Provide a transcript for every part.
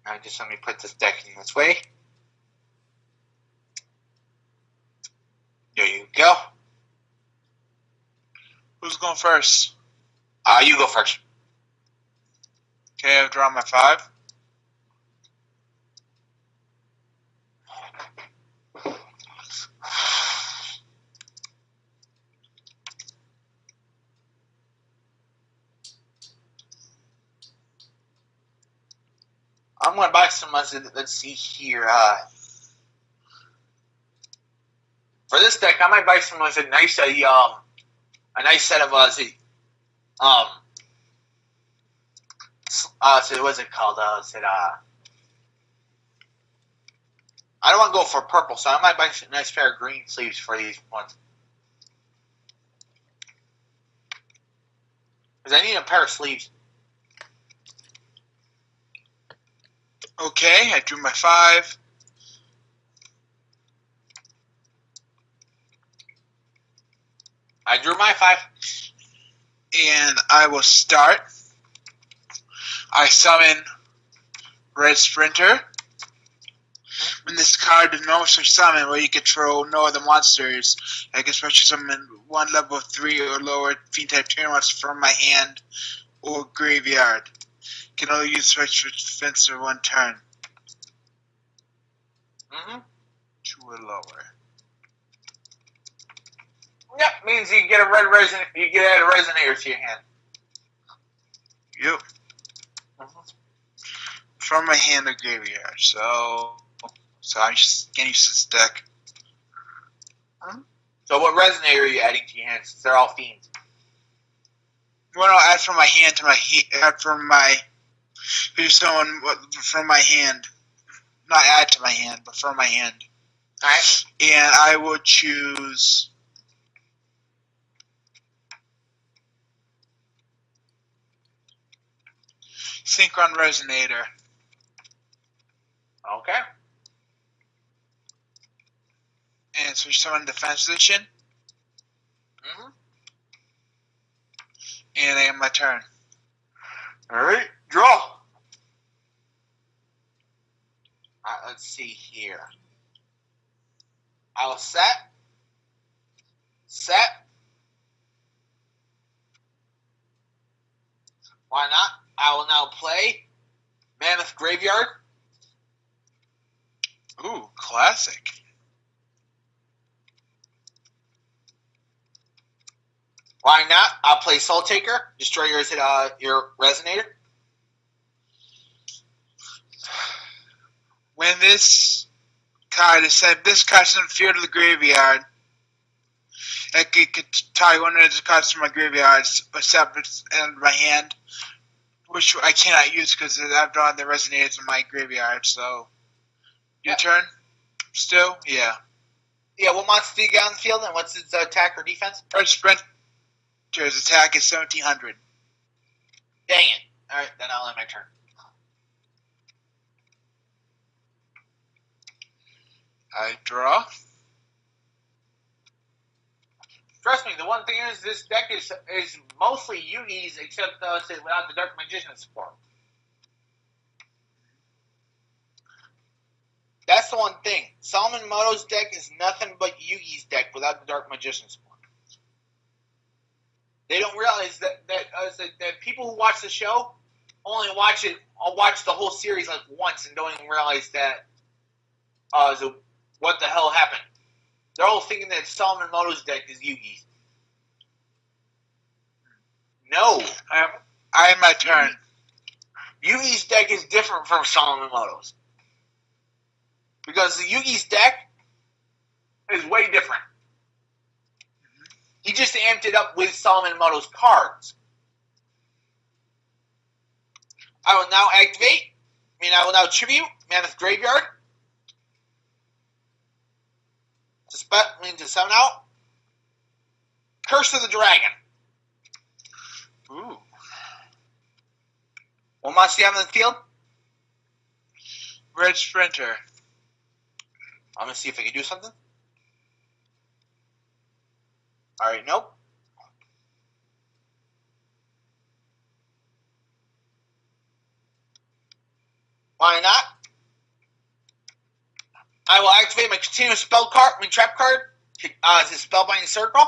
Now just let me put this deck in this way. There you go. Who's going first? You go first. Okay, I've drawn my 5. I'm gonna buy some. Let's see here. For this deck, I might buy some. A nice set of so what's it called? I don't want to go for purple, so I might buy a nice pair of green sleeves for these ones. Because I need a pair of sleeves. Okay, I drew my 5. I drew my 5. And I will start. I summon Red Sprinter. When this card is no such summon where you control no other monsters, I can special summon 1 level 3 or lower fiend type turn monster from my hand or graveyard. Can only use special defense for 1 turn. 2 or lower. Yep, means you get a red resonate. You get a resonator to your hand. Yep. From my hand or graveyard. So I'm just gonna use this deck. So what resonator are you adding to your hand? Since they're all fiends. Well, no, add from my hand to my from my hand. Not add to my hand, but from my hand. Alright. And I will choose Synchron Resonator. Okay. And switch someone defense position. And I end my turn. Alright, draw. Alright, let's see here. I'll set. Why not? I will now play Mammoth Graveyard. Ooh, classic. Why not? I'll play Soul Taker. Destroy your Resonator. When this card is sent, this card is in the field of the graveyard. I could tie one of the cards from my graveyard, except it's in my hand, which I cannot use because I've drawn the Resonators in my graveyard. So, your turn? Still? Yeah. Yeah, what monster do you get on the field, and what's its attack or defense? Red Sprinter's attack is 1700. Dang it. Alright, then I'll end my turn. I draw. Trust me, the one thing is this deck is mostly Yugi's, except without the Dark Magician support. That's the one thing. Solomon Moto's deck is nothing but Yugi's deck without the Dark Magician support. They don't realize that people who watch the show only watch the whole series like once and don't even realize that what the hell happened. They're all thinking that Solomon Moto's deck is Yugi's. No. I have my turn. Yugi's deck is different from Solomon Moto's. Because the Yugi's deck is way different. He just amped it up with Solomon Moto's cards. I will now activate. I will now tribute Mammoth Graveyard. To summon out Curse of the Dragon. Ooh. What monster do you have in the field? Red Sprinter. I'm going to see if I can do something. Alright, nope. Why not? I will activate my continuous spell card, trap card. It's a spellbinding circle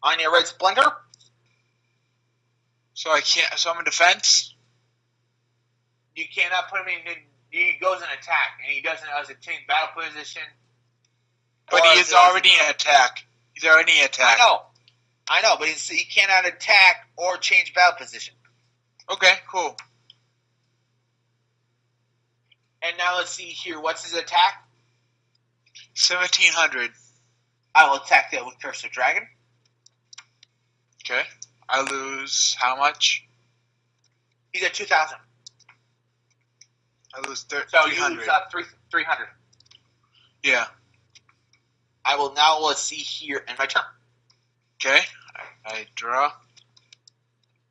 on your red splinter. So I can't. So I'm in defense. You cannot put him in. He goes in attack, and he doesn't as a change battle position. But he is already in attack. He's already in attack. I know, but he cannot attack or change battle position. Okay, cool. And now let's see here. What's his attack? 1700. I will attack that with Curse of Dragon. Okay. I lose how much? He's at 2,000. I lose So you 300. lose 300. Yeah. I will now, let's see here, in my turn. Okay. I draw.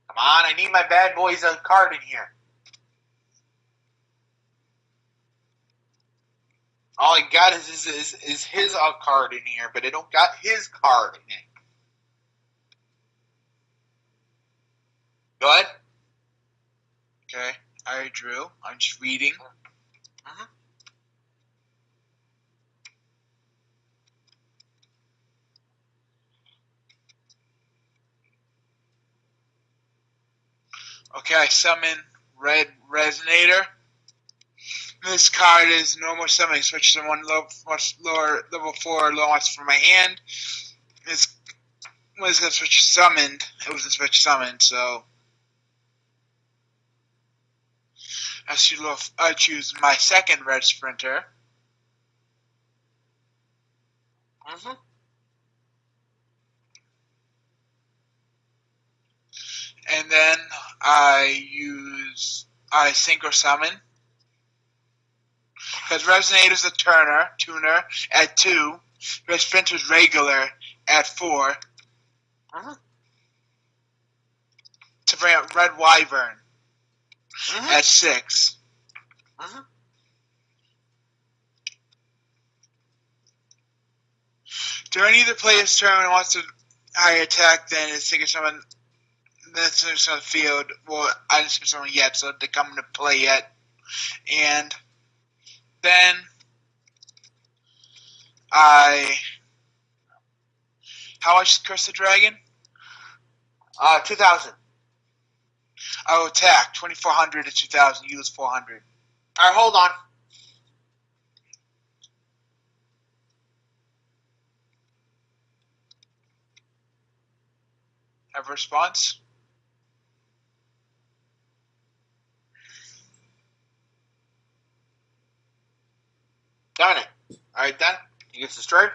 Come on, I need my bad boys a card in here. All I got is his card in here, but I don't got his card in it. Go ahead. Okay. I drew. I'm just reading. Mm-hmm. Okay, I summon Red Resonator. This card is normal summoning, switches to one much lower level 4 low monster from my hand. This was going to switch summoned. It was a switch summoned, so I choose my second Red Sprinter. Mm-hmm. And then I Synchro Summon. Because Resonator is a tuner at 2. Red Sprinter is regular at 4. Mm-hmm. To bring up Red Wyvern Mm-hmm. at 6. Mm-hmm. During either player's turn when it wants to high attack, then it's Synchro Summon. Then it's Synchro Summon field. Well, I didn't Synchro Summon yet, so they come into play yet. And then how much is Curse the Dragon? 2,000. I will attack 2,400 to 2,000. You lose 400. All right, hold on. Have a response? Done it. All right, done. He gets destroyed.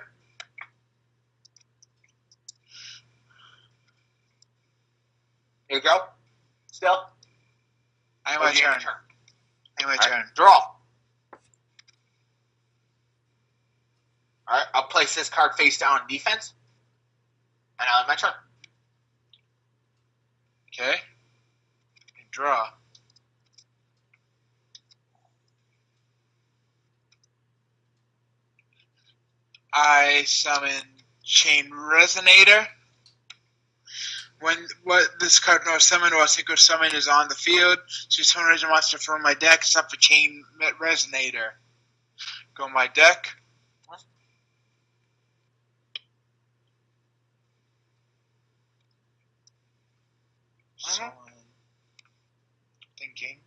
Here you go. Still. I have my turn. I have my turn. Right, draw. All right, I'll place this card face down in defense. And I'll have my turn. Okay. Draw. I summon Chain Resonator. When this card no summon or Synchro Summon is on the field, so you summon a monster from my deck, except for Chain Resonator. Go my deck. Summon. Thinking.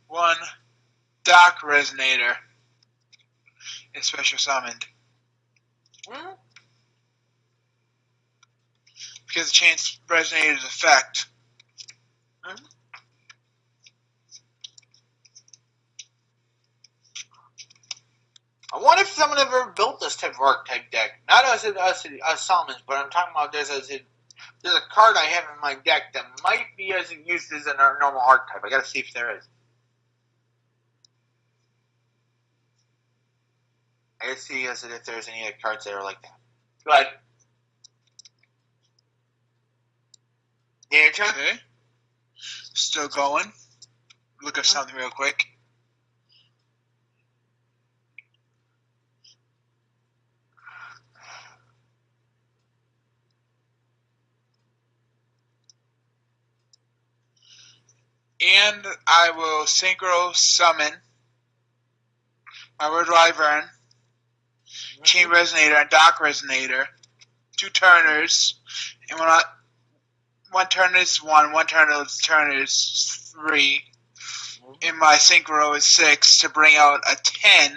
One Dark Resonator is special summoned. Mm-hmm. Because the Chain Resonator's effect. Mm-hmm. I wonder if someone ever built this type of archetype deck. Not as summons, but I'm talking about there's a card I have in my deck that might be used as a normal archetype. I gotta see if there is. I gotta see if there's any other cards that are like that. Go ahead. Yeah, your turn. Okay. Still going. Look up something real quick. And I will synchro summon my Word Wyvern, Chain Resonator, and Dock Resonator. 2 turners. And one turn is 1, one turn is 3. And my synchro is 6 to bring out a 10,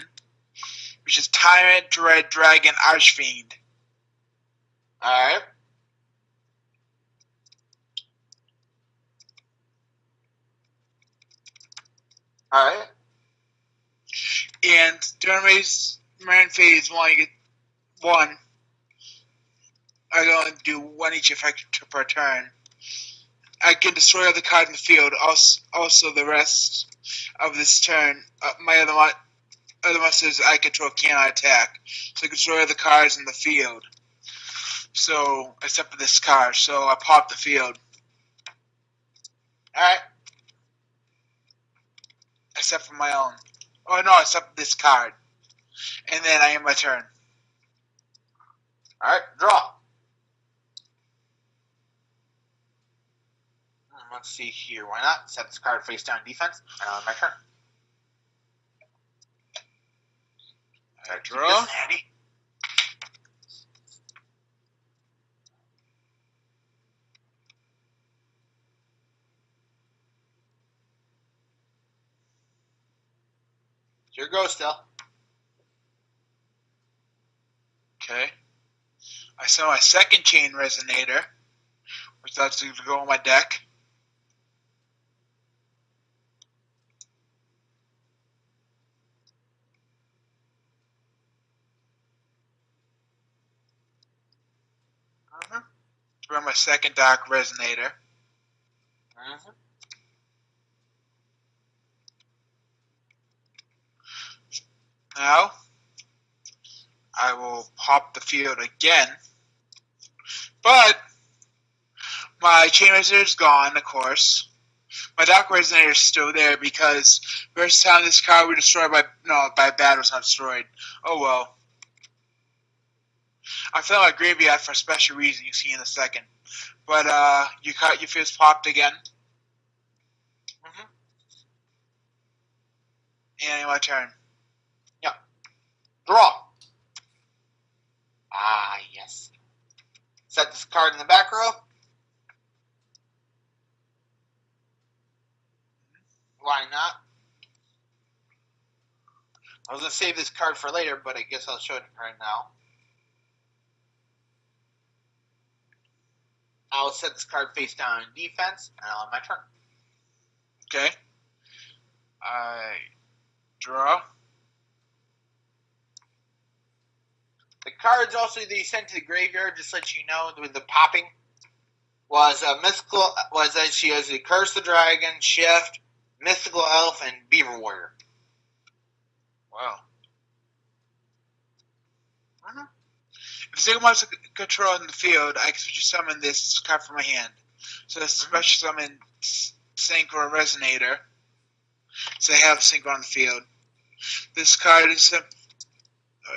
which is Tyrant, Dread, Dragon, Archfiend. Alright. Alright. And during Marin phase 1, you get 1. I go and do 1 each effect per turn. I can destroy other cards in the field. Also the rest of this turn, my other monsters I control cannot attack. So I can destroy other cards in the field. So, except for this card. So I pop the field. Alright. Except for my own. Oh no, except for this card. And then I end my turn. Alright, draw. Let's see here. Why not? Set this card face down defense. And on my turn. I draw. Your go still. Okay. I saw my second Chain Resonator, which that's going to go on my deck. Bring my second Dock Resonator. Now, I will pop the field again. But, my Chain Resonator is gone, of course. My Dock Resonator is still there because first time this card was destroyed by battle, it's not destroyed. Oh well. I fell my graveyard for a special reason you see in a second. But your field's popped again. And my turn. Yeah. Draw. Ah, yes. Set this card in the back row. Why not? I was going to save this card for later, but I guess I'll show it right now. I'll set this card face down in defense, and I'll have my turn. Okay. I draw. The cards also that you sent to the graveyard, just to let you know, with the popping, was mythical. Was that she has a Curse the Dragon, Shift, Mythical Elf, and Beaver Warrior. Wow. If a single monster control in the field, I can summon this card from my hand. So this special summon Synchro Resonator. So I have Synchro on the field. This card is oh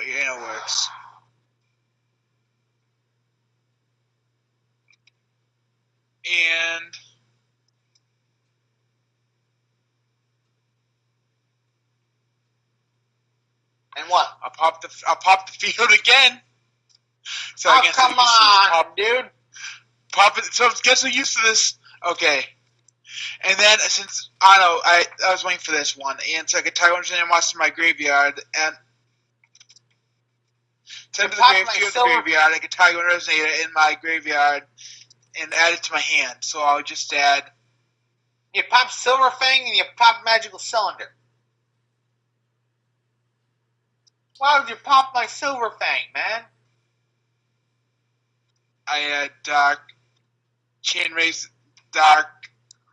yeah, it works. And what? I'll pop the field again. So oh, come on, dude. Pop it. So get so used to this. Okay. And then since I was waiting for this one, and so I could tag one monster in my graveyard and send to the graveyard. I could tag one Resonator in my graveyard and add it to my hand. So I'll just add. You pop Silver Fang and you pop Magical Cylinder. Why would you pop my Silver Fang, man? I add Dark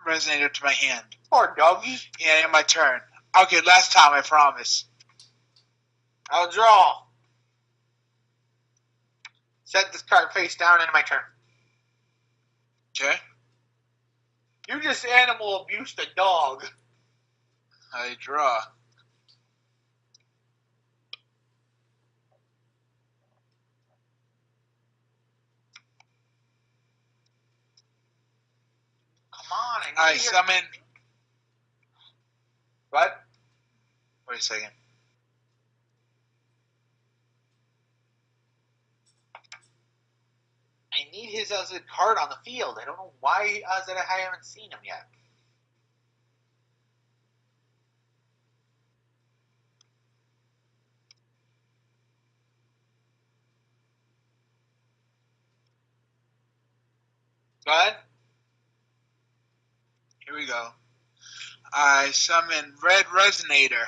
Resonator to my hand. Poor doggy. And my turn. Okay, last time, I promise. I'll draw. Set this card face down into my turn. Okay. You just animal abused a dog. I draw. Come on, I summon. What? Wait a second. I need his as a card on the field. I don't know why that I haven't seen him yet. Go ahead. Here we go. I summon Red Resonator.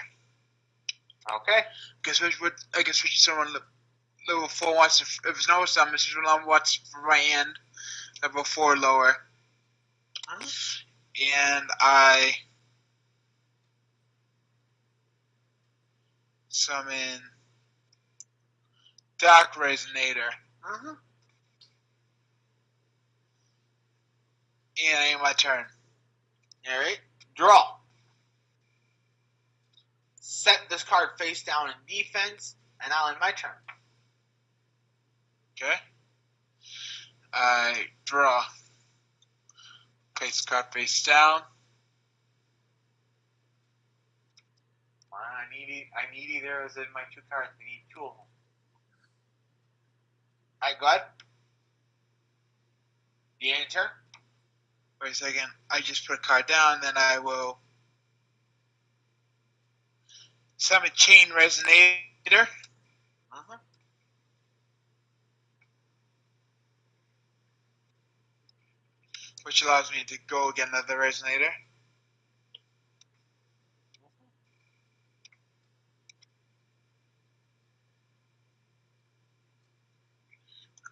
Okay. I guess which someone level 4 wants to. If it's no summon, this is what wants for my end. Level 4 lower. And I summon Dark Resonator. And I end my turn. Alright. Draw. Set this card face down in defense, and I'll end my turn. Okay. I draw. Place the card face down. I need either of my two cards. I need two of them. Alright, go ahead. The end turn. Wait a second. I just put a card down, then I will summon Chain Resonator. Which allows me to go get another Resonator.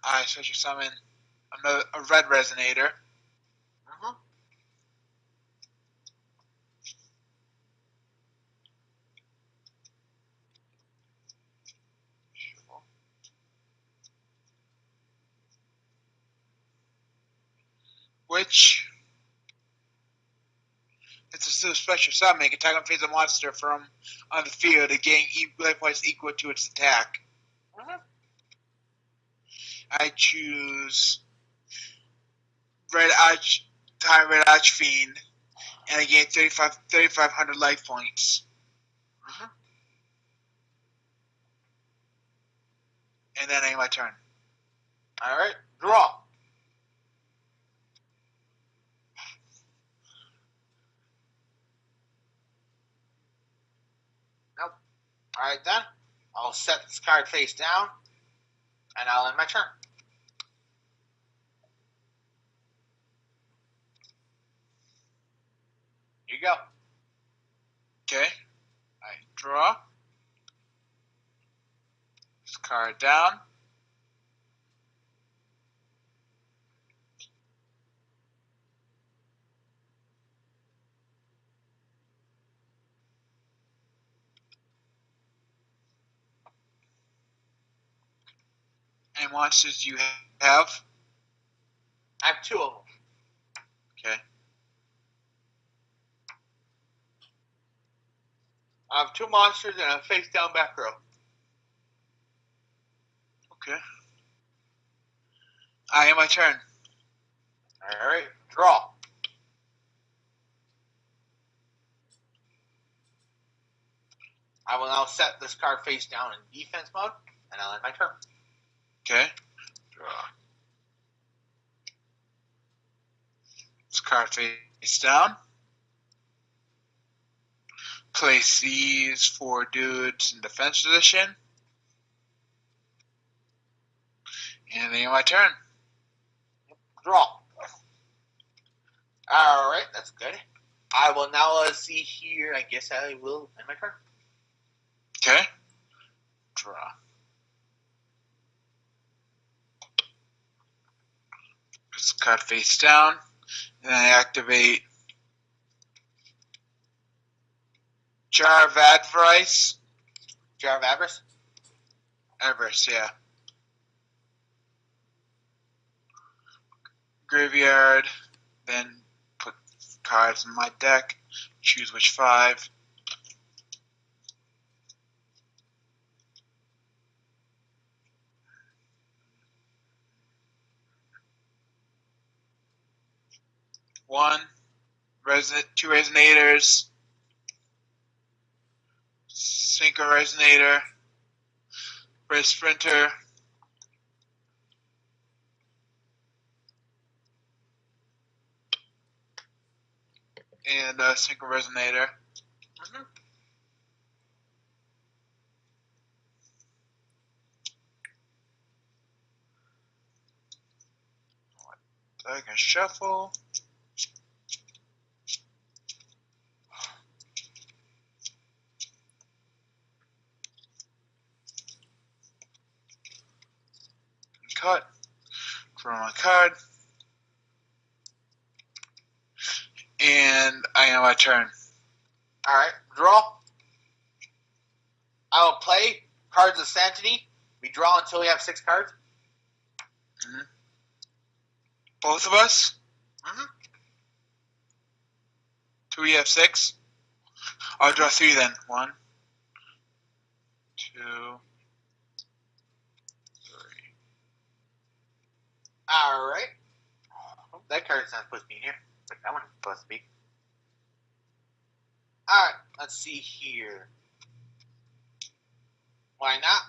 I switch to summon a Red Resonator. Which it's still a special summon. Attack and face a monster from on the field to gain life points equal to its attack. I choose Red Archfiend, and I gain 3,500 life points. And then I end my turn. Alright, draw. Nope. Alright then. I'll set this card face down, and I'll end my turn. Here you go. Okay. I draw. This card down. And monsters you have? I have two of them. Okay. I have two monsters and a face down back row. Okay. I end my turn. Alright, draw. I will now set this card face down in defense mode, and I'll end my turn. Okay. Draw. This card face down. Place these 4 dudes in defense position. And then my turn. Draw. Alright, that's good. I will now see here. I guess I will end my turn. Okay. Draw. This card face down. And then I activate Jar of Avarice. Jar of Avarice? Avarice, yeah. Graveyard. Then put cards in my deck. Choose which 5. One, two resonators, synchro resonator, red sprinter, and a synchro resonator. So I can shuffle. Cut. Draw my card. And I am my turn. Alright, draw. I will play Cards of Sanctity. We draw until we have 6 cards. Both of us? Do we have 6? I'll draw 3 then. 1, 2, 3. Alright. That card is not supposed to be in here, but that one's supposed to be. Alright, let's see here. Why not?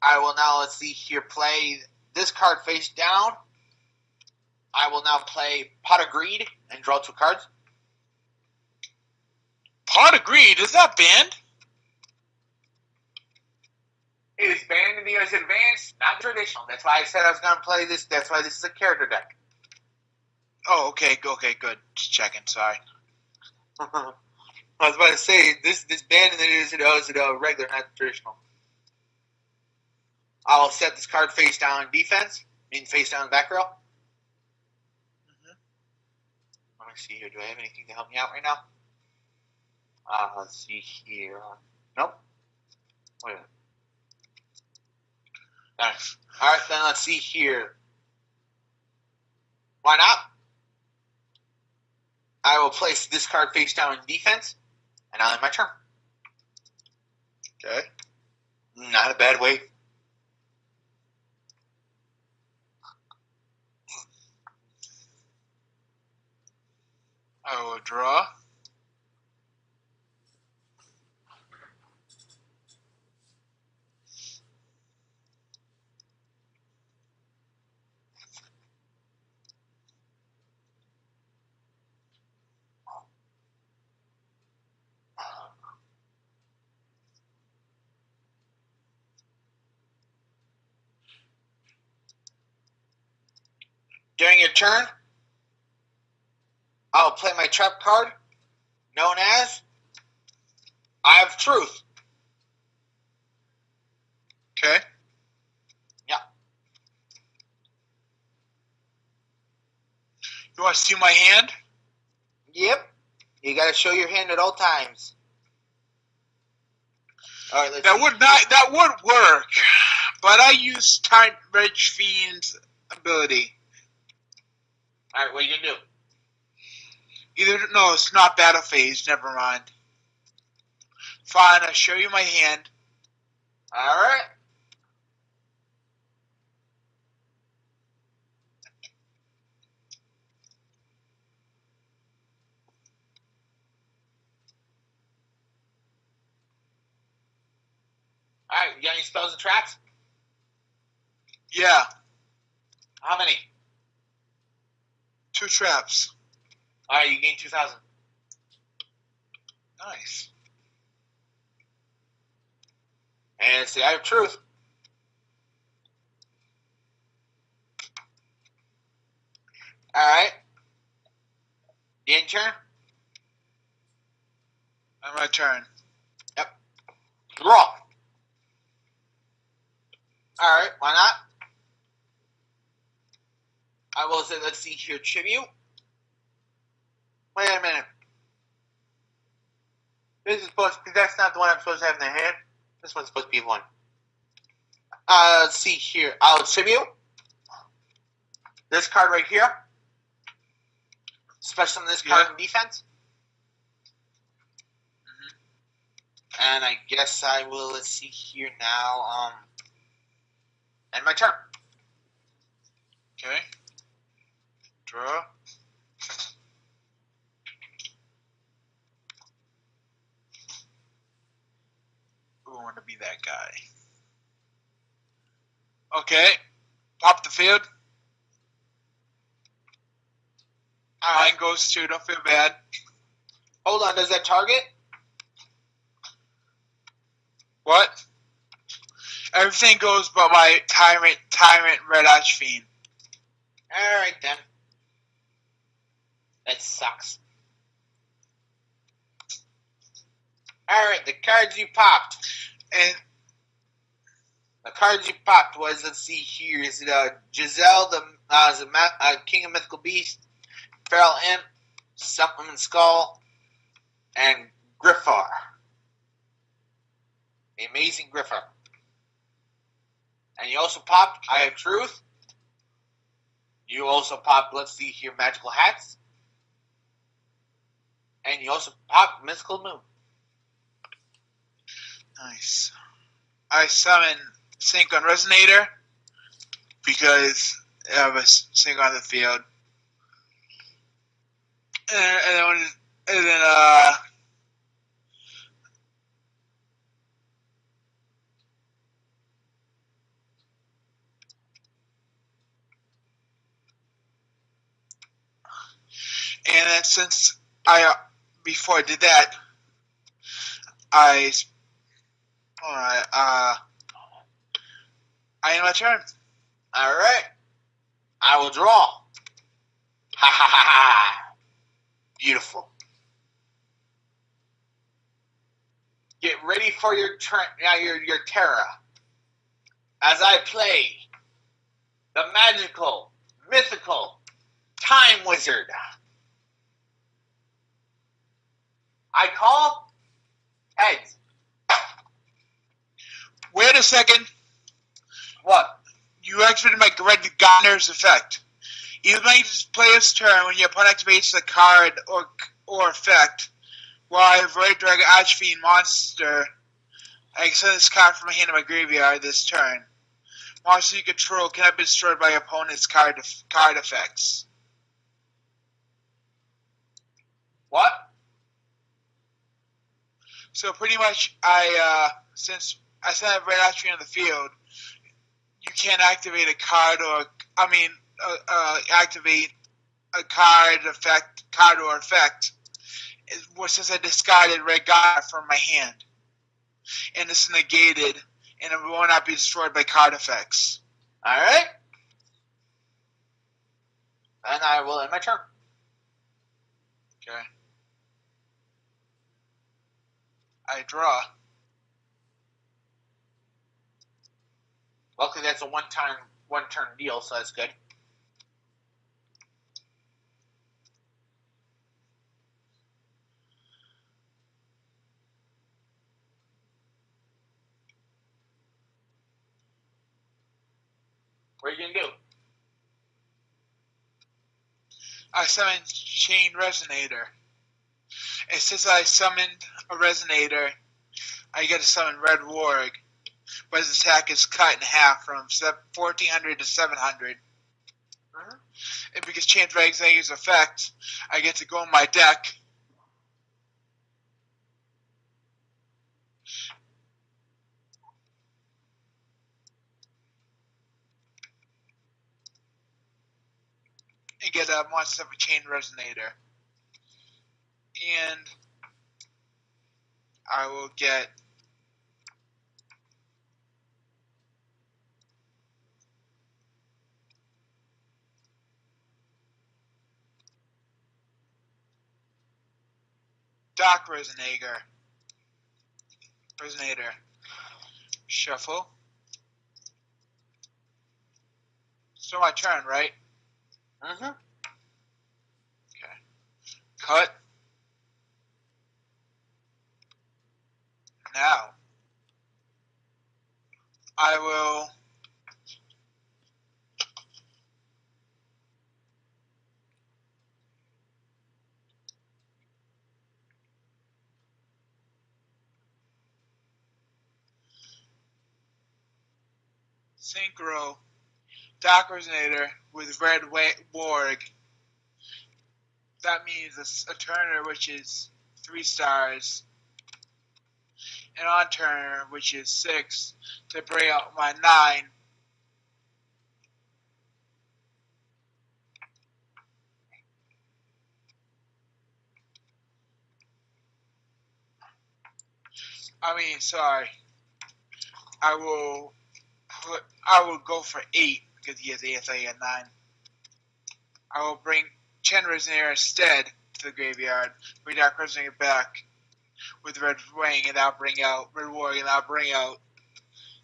I will now, let's see here, play this card face down. I will now play Pot of Greed and draw 2 cards. Pot of Greed? Is that banned? It is banned in the US Advanced, not traditional. That's why I said I was going to play this. That's why this is a character deck. Oh, okay, good. Just checking, sorry. I was about to say, this banned in the US is regular, not traditional. I'll set this card face down defense, meaning face down back row. Let me see here. Do I have anything to help me out right now? Let's see here. Nope. Wait a minute. Alright, then let's see here. Why not? I will place this card face down in defense, and I'll end my turn. Okay. Not a bad way. I will draw. During your turn, I'll play my trap card, known as Eye of Truth. Okay. Yeah. You want to see my hand? Yep. You gotta show your hand at all times. All right, let's That see. would work, but I use Time Reg Fiend's ability. All right, what are you gonna do? No, it's not battle phase. Never mind. Fine, I'll show you my hand. All right. All right, you got any spells and traps? Yeah, How many? 2 traps. All right, you gain 2,000. Nice. And it's the Eye of Truth. All right. The end turn? On my turn. Yep. Draw. All right, why not? I will say, let's see here, tribute. Wait a minute. This is supposed to, that's not the one I'm supposed to have in the hand. This one's supposed to be one. Let's see here. I'll tribute this card right here. Special in this card in defense. And I guess I will, let's see here now, end my turn. Okay. Draw. Ooh, I want to be that guy. Okay. Pop the field. Mine goes to, don't feel bad. Hold on, does that target? What? Everything goes but my Tyrant Red Archfiend. Alright then. That sucks. Alright, the cards you popped. And the cards you popped was, let's see here, is it Giselle, the King of Mythical Beasts, Feral Imp, Supplement Skull, and Griffar. The amazing Griffar. And you also popped Eye of Truth. You also popped, let's see here, Magical Hats. And you also popped Mystical Moon. Nice. I summon Sync on Resonator because I have a Sync on the field. And then since before I did that, I end my turn. Alright. I will draw. Ha ha ha ha. Beautiful. Get ready for your turn. Your Terra. As I play the magical, mythical Time Wizard. I call heads. Wait a second. What? You activated my Red Gunner's effect. You may player's turn when your opponent activates a card or effect. While a Void Dragon Archfiend monster, I can send this card from my hand to my graveyard this turn. Monster you control cannot be destroyed by your opponent's card effects. What? So pretty much, since I sent a Red Archfiend on the field, you can't activate a card activate a card or effect. Since I discarded Red Gunner from my hand, and it's negated, and it will not be destroyed by card effects. All right. And I will end my turn. Okay. I draw. Luckily, that's a one-turn deal, so that's good. What are you gonna do? I summoned Chain Resonator. And since I summoned a Resonator, I get to summon Red Warg. But his attack is cut in half from 1400 to 700. And because Chain Resonator's effect, I get to go in my deck. And get a monster of a Chain Resonator. And I will get Dark Resonator. Shuffle. So my turn, right? Mm-hmm. Okay. Cut. Now, I will synchro Dark Resonator with Red Warg. That means a Turner, which is 3 stars, and on Turner, which is 6, to bring out my 9. Sorry. I will go for 8 because he has ASA at 9. I will bring Chen Resonator instead to the graveyard. Bring Dark Resonator back with Red Wing, and I'll bring out Red Warrior, and I'll bring out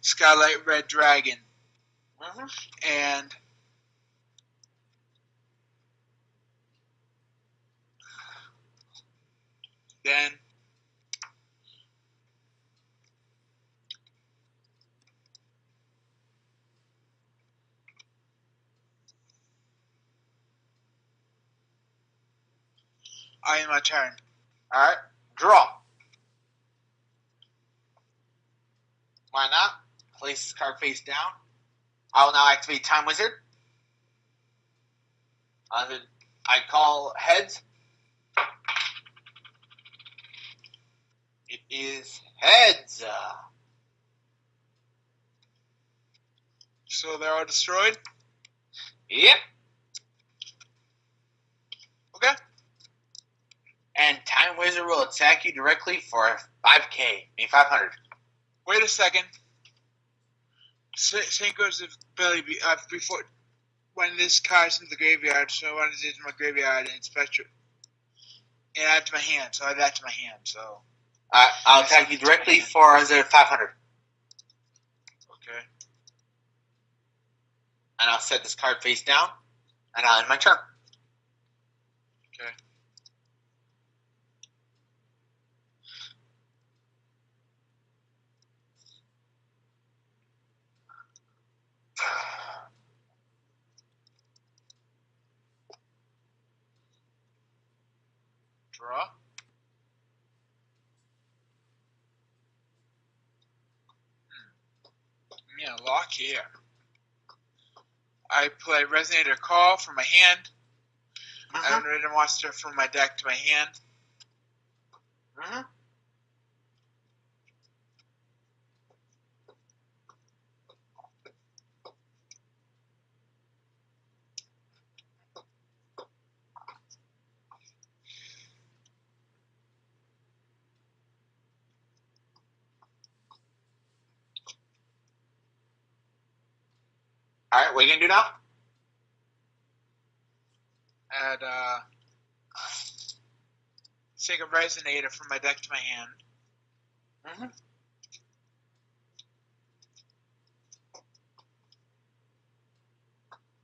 Skylight Red Dragon. And then I end my turn. Alright, draw. Why not? Place this card face down. I will now activate Time Wizard. I call heads. It is heads. So they're all destroyed? Yep. Okay. And Time Wizard will attack you directly for 5k. 500. Wait a second. Synchro's ability before when this card's in the graveyard, so I want to do it in my graveyard and special and add to my hand. So I add that to my hand. So I'll attack you directly for 500. Okay. And I'll set this card face down, and I'll end my turn. Okay. Draw. Yeah, lock here. I play Resonator Call from my hand. I read a monster from my deck to my hand. Alright, what are you going to do now? Add take a Resonator from my deck to my hand.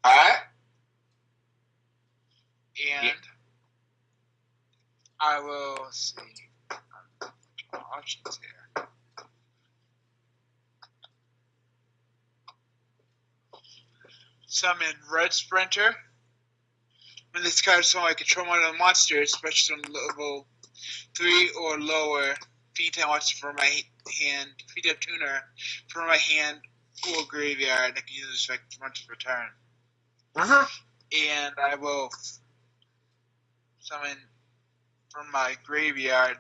Alright. And I will see options here. Summon Red Sprinter. When this card is summoned, I control one of the monsters, especially on level 3 or lower. Feed that monster from my hand. Feed that tuner from my hand or graveyard. I can use this effect for monster's return. And I will summon from my graveyard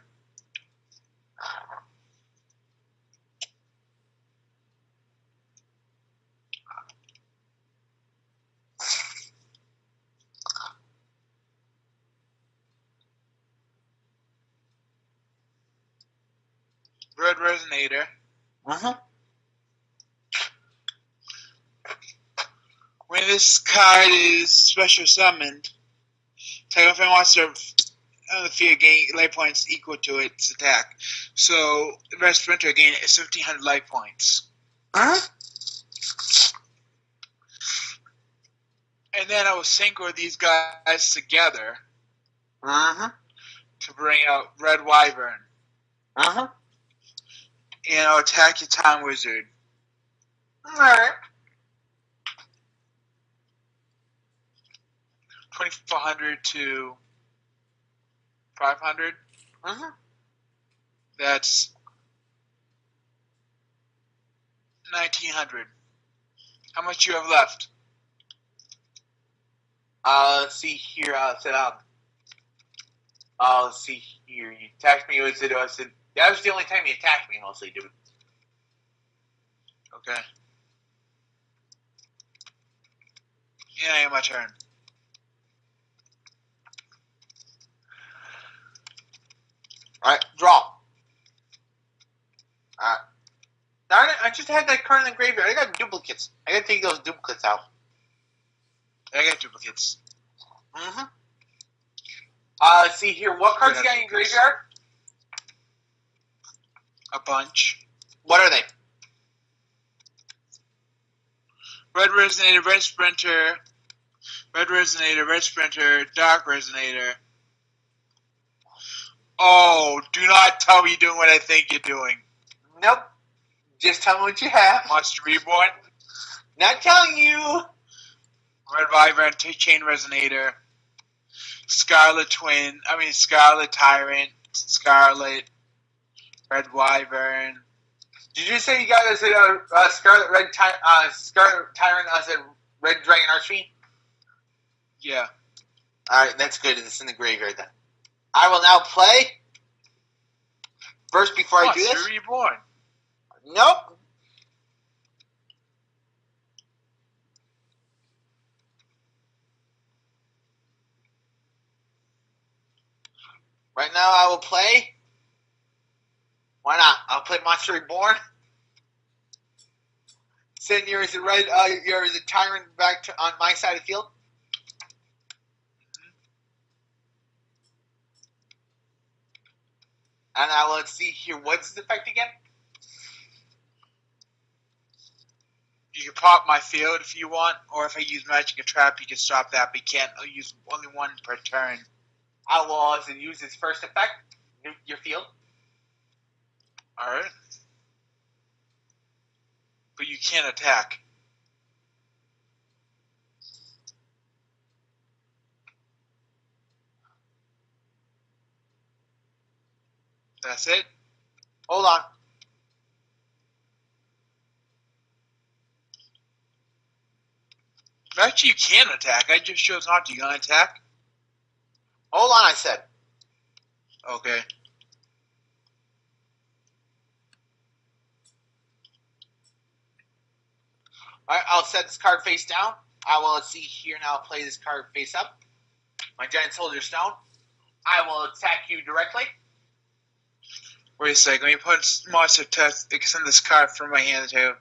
Red Resonator. When this card is special summoned, type of monster on the field gain life points equal to its attack. So Red Sprinter gain 1,700 life points. And then I will synchro these guys together to bring out Red Wyvern. And I'll attack your Time Wizard. Alright. 2,400 to 500. That's 1,900. How much you have left? Let's see here. Let's see here. You attacked me. Was it? That was the only time you attacked me, mostly, dude. Okay. Yeah, my turn. Alright, draw. Darn it, I just had that card in the graveyard. I got duplicates. I gotta take those duplicates out. I got duplicates. Mm-hmm. Let's see here. What cards you got in your graveyard? A bunch. What are they? Red Resonator, Red Sprinter, Red Resonator, Red Sprinter, Dark Resonator. Oh, do not tell me you're doing what I think you're doing. Nope. Just tell me what you have. Monster Reborn. Not telling you. Red Wyvern, Chain Resonator, Scarlet Tyrant, Scarlet, Red Wyvern. Did you say you got a Scarlet Tyrant as a Red Dragon Archfiend? Yeah. Alright, that's good. It's in the graveyard then. I will now play. First, before I do this. Monster Reborn. Nope. Right now, I will play. Why not? I'll play Monster Reborn. Send yours a red. Yours a Tyrant back to on my side of the field. And now let's see here. What's the effect again? You can pop my field if you want, or if I use Magic and Trap, you can stop that, but you can't use only one per turn. I will use its first effect. Nuke your field. Alright. But you can't attack. That's it? Hold on. Actually, you can attack. I just chose not to. You gonna attack? Hold on, I said. Okay. Alright, I'll set this card face down. I will see here now play this card face up. My Giant Soldier Stone. I will attack you directly. Wait a second. Let me put Monster Test. Extend this card from my hand to.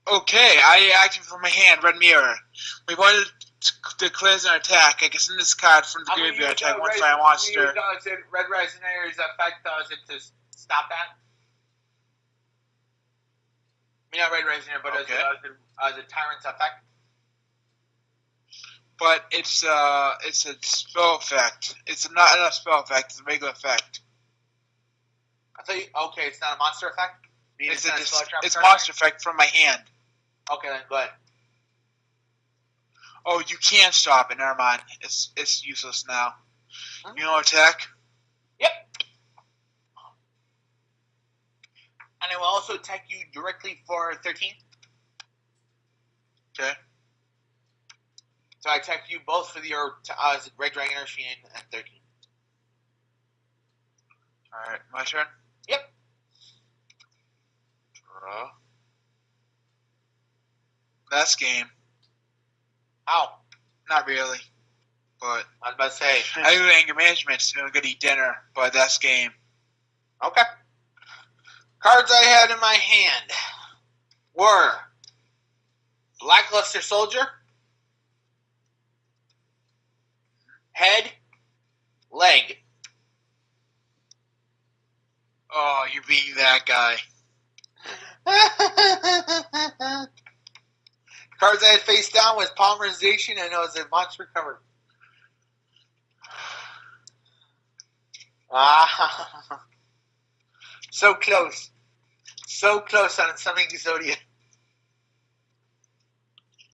Okay, I active from my hand. Red Mirror. We wanted to declare an attack. I can send this card from the graveyard. Attack one fire monster. Red Resonator's effect does it to stop that. I mean, not Red Resonator, but Okay. as a Tyrant's effect. But it's a spell effect. It's not a spell effect. It's a regular effect. I thought you, okay, it's not a monster effect. It's a monster effect from my hand. Okay, then go ahead. Oh, you can't stop it. Never mind. It's useless now. You know attack? Yep. And I will also attack you directly for 13. Okay. So I attack you both for your Red Dragon Archfiend and 13. Alright, my turn? Yep. Draw. That's game. How? Not really. But I was about to say. I do anger management, so I'm gonna eat dinner, but that's game. Okay. Cards I had in my hand were Blackluster Soldier, Head, Leg. Oh, you're being that guy. Cards I had face down was Polymerization, and it was a Monster Recovery. Ah. So close. So close on Summoning Zodiac.